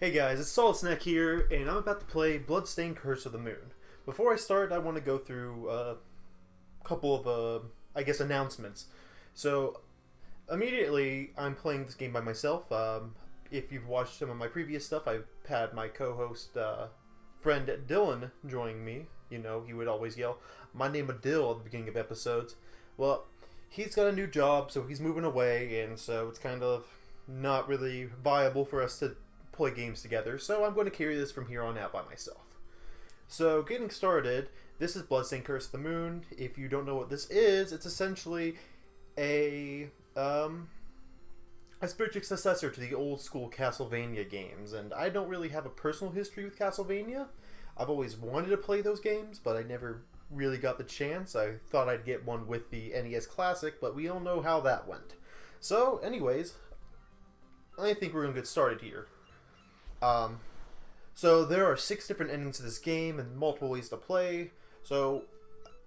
Hey guys, it's Solid Snack here, and I'm about to play Bloodstained Curse of the Moon. Before I start, I want to go through a couple of, announcements. So, immediately, I'm playing this game by myself. If you've watched some of my previous stuff, I've had my co-host, friend Dylan joining me. You know, he would always yell, "My name is Dill" at the beginning of episodes. Well, he's got a new job, so he's moving away, and so it's kind of not really viable for us to play games together, so I'm going to carry this from here on out by myself. So, getting started, this is Bloodstained Curse of the Moon. If you don't know what this is, it's essentially a spiritual successor to the old school Castlevania games, and I don't really have a personal history with Castlevania. I've always wanted to play those games, but I never really got the chance. I thought I'd get one with the NES Classic, but we all know how that went. So, anyways, I think we're going to get started here. So there are 6 different endings to this game and multiple ways to play. So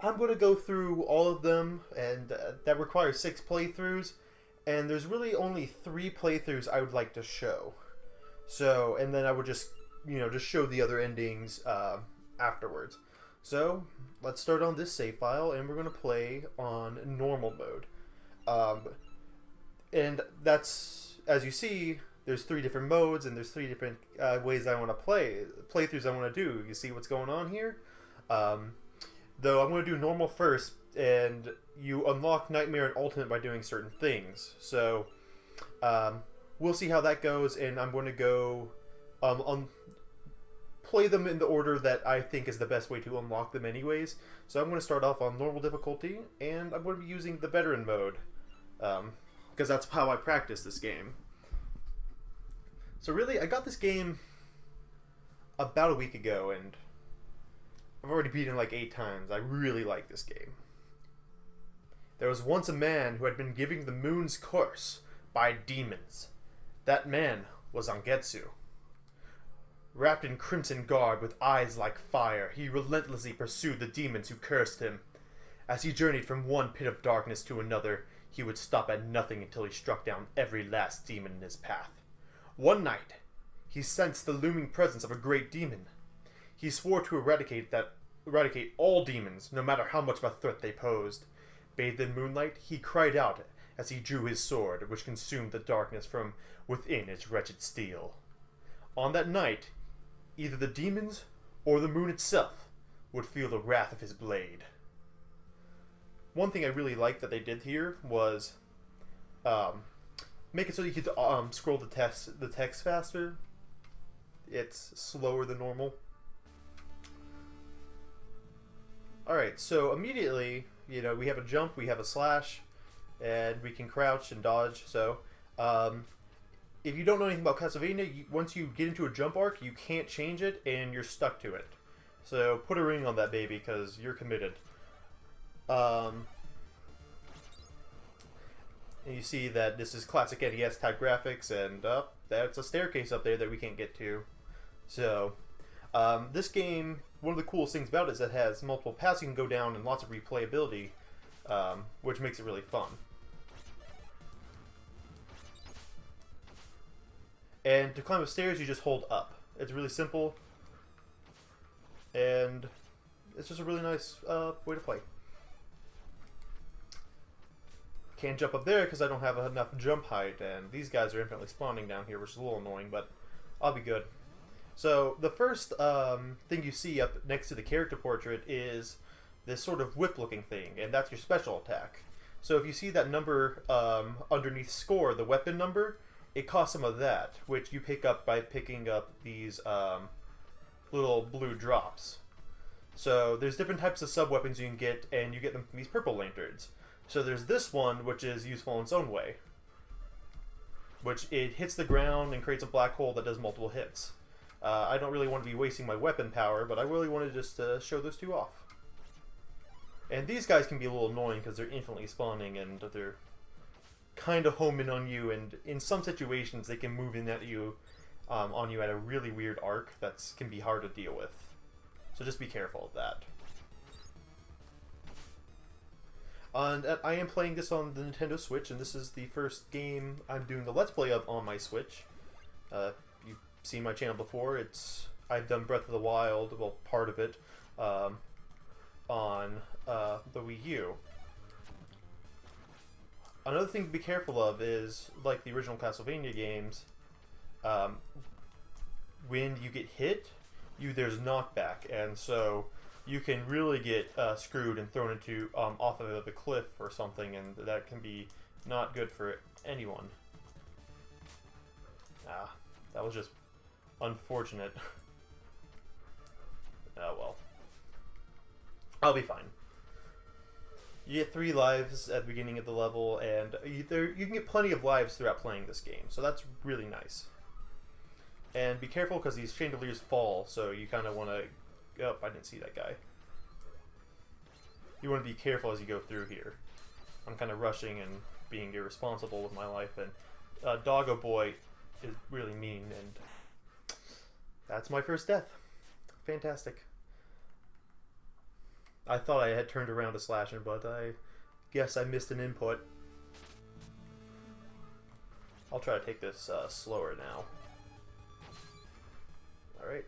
I'm going to go through all of them, and that requires 6 playthroughs. And there's really only 3 playthroughs I would like to show. So, and then I would just show the other endings afterwards. So let's start on this save file, and we're going to play on normal mode. And that's, as you see, there's 3 different modes, and there's 3 different ways I want to playthroughs I want to do. You see what's going on here? Though I'm going to do normal first, and you unlock Nightmare and Ultimate by doing certain things. So we'll see how that goes, and I'm going to go play them in the order that I think is the best way to unlock them anyways. So I'm going to start off on normal difficulty, and I'm going to be using the veteran mode, because that's how I practice this game. So really, I got this game about a week ago, and I've already beaten it like 8 times. I really like this game. There was once a man who had been given the moon's curse by demons. That man was Angetsu. Wrapped in crimson garb with eyes like fire, he relentlessly pursued the demons who cursed him. As he journeyed from one pit of darkness to another, he would stop at nothing until he struck down every last demon in his path. One night, he sensed the looming presence of a great demon. He swore to eradicate all demons, no matter how much of a threat they posed. Bathed in moonlight, he cried out as he drew his sword, which consumed the darkness from within its wretched steel. On that night, either the demons or the moon itself would feel the wrath of his blade. One thing I really liked that they did here was make it so you could scroll the text faster. It's slower than normal. Alright, so immediately, we have a jump, we have a slash, and we can crouch and dodge. So, if you don't know anything about Castlevania, once you get into a jump arc, you can't change it, and you're stuck to it. So, put a ring on that baby, because you're committed. And you see that this is classic NES type graphics, and that's a staircase up there that we can't get to. So, this game, one of the coolest things about it is it has multiple paths you can go down and lots of replayability, which makes it really fun. And to climb upstairs, you just hold up. It's really simple, and it's just a really nice way to play. Can't jump up there because I don't have enough jump height, and these guys are infinitely spawning down here, which is a little annoying, but I'll be good. So the first thing you see up next to the character portrait is this sort of whip-looking thing, and that's your special attack. So if you see that number underneath score, the weapon number, it costs some of that, which you pick up by picking up these little blue drops. So there's different types of sub-weapons you can get, and you get them from these purple lanterns. So there's this one, which is useful in its own way, which it hits the ground and creates a black hole that does multiple hits. I don't really want to be wasting my weapon power, but I really wanted just to show those 2 off. And these guys can be a little annoying because they're infinitely spawning, and they're kind of homing on you, and in some situations they can move in at you, on you at a really weird arc that can be hard to deal with. So just be careful of that. And I am playing this on the Nintendo Switch, and this is the first game I'm doing the Let's Play of on my Switch. You seen my channel before, I've done Breath of the Wild, well, part of it, on the Wii U. Another thing to be careful of is, like the original Castlevania games, when you get hit, there's knockback, and so you can really get screwed and thrown into off of the cliff or something, and that can be not good for anyone. That was just unfortunate. Oh well. I'll be fine. You get 3 lives at the beginning of the level, and you can get plenty of lives throughout playing this game, so that's really nice. And be careful because these chandeliers fall, so you kind of want to... Oh, I didn't see that guy. You want to be careful as you go through here. I'm kind of rushing and being irresponsible with my life, and Doggo Boy is really mean, and that's my first death. Fantastic. I thought I had turned around to slash him, but I guess I missed an input. I'll try to take this slower now. Alright.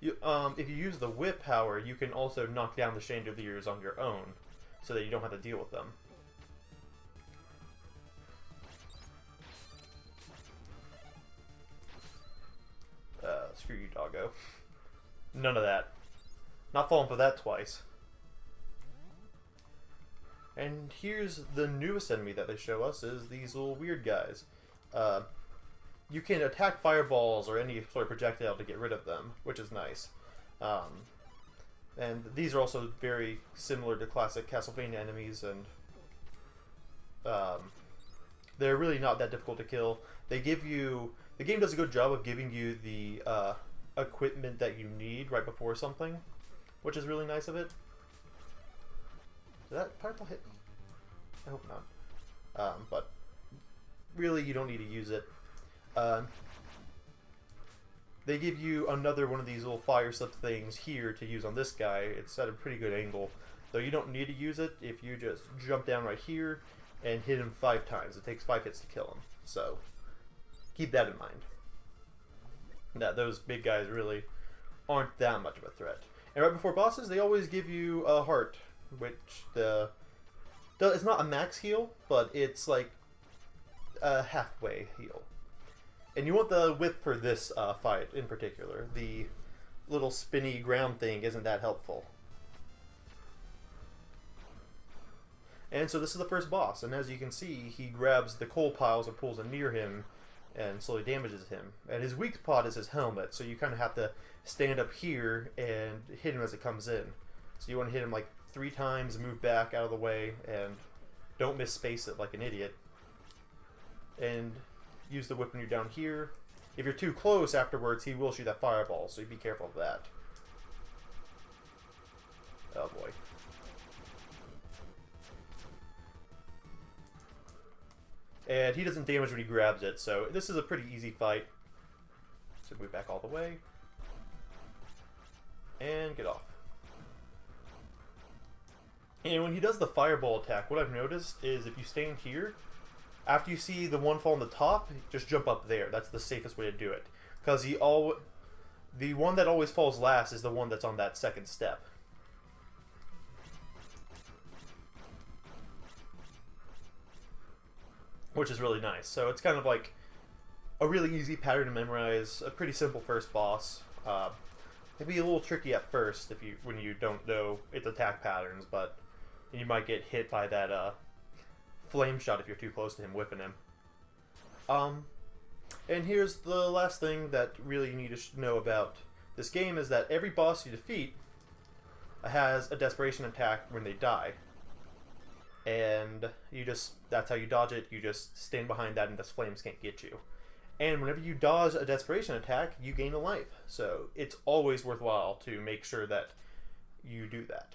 If you use the whip power, you can also knock down the chandeliers on your own, so that you don't have to deal with them. Screw you, doggo. None of that. Not falling for that twice. And here's the newest enemy that they show us, is these little weird guys. You can attack fireballs or any sort of projectile to get rid of them, which is nice. And these are also very similar to classic Castlevania enemies, and they're really not that difficult to kill. They give you... The game does a good job of giving you the equipment that you need right before something, which is really nice of it. Did that purple hit me? I hope not. But really, you don't need to use it. They give you another one of these little fire slip things here to use on this guy. It's at a pretty good angle, though you don't need to use it if you just jump down right here and hit him 5 times. It takes 5 hits to kill him, so keep that in mind. That those big guys really aren't that much of a threat. And right before bosses, they always give you a heart, which it's not a max heal, but it's like a halfway heal. And you want the whip for this fight in particular. The little spinny ground thing isn't that helpful. And so this is the first boss, and as you can see, he grabs the coal piles and pulls them near him and slowly damages him. And his weak spot is his helmet, so you kind of have to stand up here and hit him as it comes in. So you want to hit him like 3 times, move back out of the way, and don't misspace it like an idiot. And use the whip when you're down here. If you're too close afterwards, he will shoot that fireball, so you be careful of that. Oh boy. And he doesn't damage when he grabs it, so this is a pretty easy fight. So move back all the way. And get off. And when he does the fireball attack, what I've noticed is if you stand here, after you see the one fall on the top, just jump up there. That's the safest way to do it. Because the one that always falls last is the one that's on that second step. Which is really nice. So it's kind of like a really easy pattern to memorize, a pretty simple first boss. It'd be a little tricky at first when you don't know its attack patterns, but you might get hit by that flame shot if you're too close to him, whipping him. And here's the last thing that really you need to know about this game is that every boss you defeat has a desperation attack when they die. And that's how you dodge it. You just stand behind that and the flames can't get you. And whenever you dodge a desperation attack, you gain a life. So it's always worthwhile to make sure that you do that.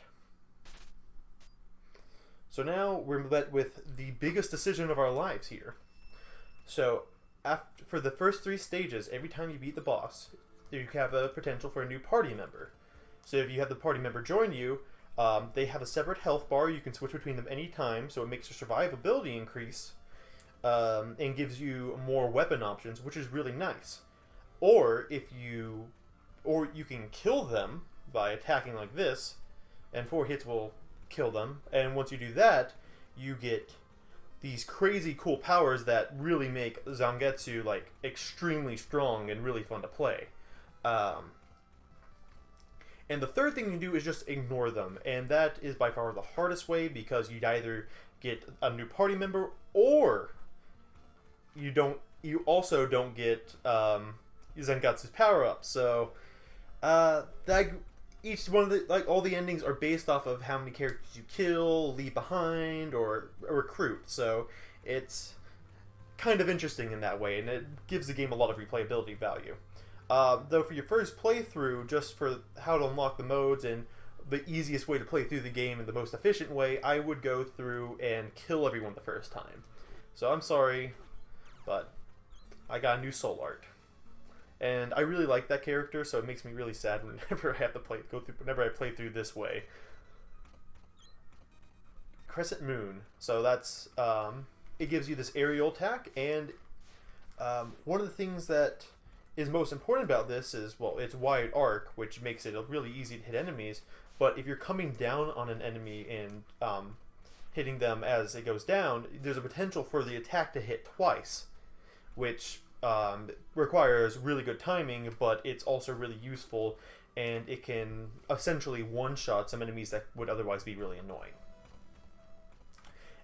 So now we're met with the biggest decision of our lives here. So for the first 3 stages, every time you beat the boss, you have a potential for a new party member. So if you have the party member join you, they have a separate health bar. You can switch between them anytime, so it makes your survivability increase and gives you more weapon options, which is really nice. Or or you can kill them by attacking like this, and 4 hits will kill them. And once you do that, you get these crazy cool powers that really make Zangetsu like extremely strong and really fun to play. And the third thing you can do is just ignore them, and that is by far the hardest way, because you'd either get a new party member, or you also don't get Zangetsu's power up. So each one of the all the endings are based off of how many characters you kill, leave behind, or recruit. So it's kind of interesting in that way, and it gives the game a lot of replayability value. Though for your first playthrough, just for how to unlock the modes and the easiest way to play through the game in the most efficient way, I would go through and kill everyone the first time. So I'm sorry, but I got a new soul art. And I really like that character, so it makes me really sad whenever I have to whenever I play through this way. Crescent Moon. So that's it gives you this aerial attack, and one of the things that is most important about this is, well, it's wide arc, which makes it really easy to hit enemies. But if you're coming down on an enemy and hitting them as it goes down, there's a potential for the attack to hit twice, which requires really good timing, but it's also really useful, and it can essentially one-shot some enemies that would otherwise be really annoying.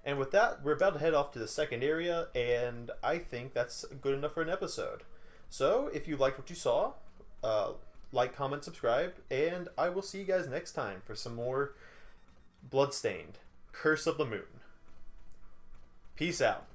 And with that, we're about to head off to the second area, and I think that's good enough for an episode. So, if you liked what you saw, like, comment, subscribe, and I will see you guys next time for some more Bloodstained, Curse of the Moon. Peace out.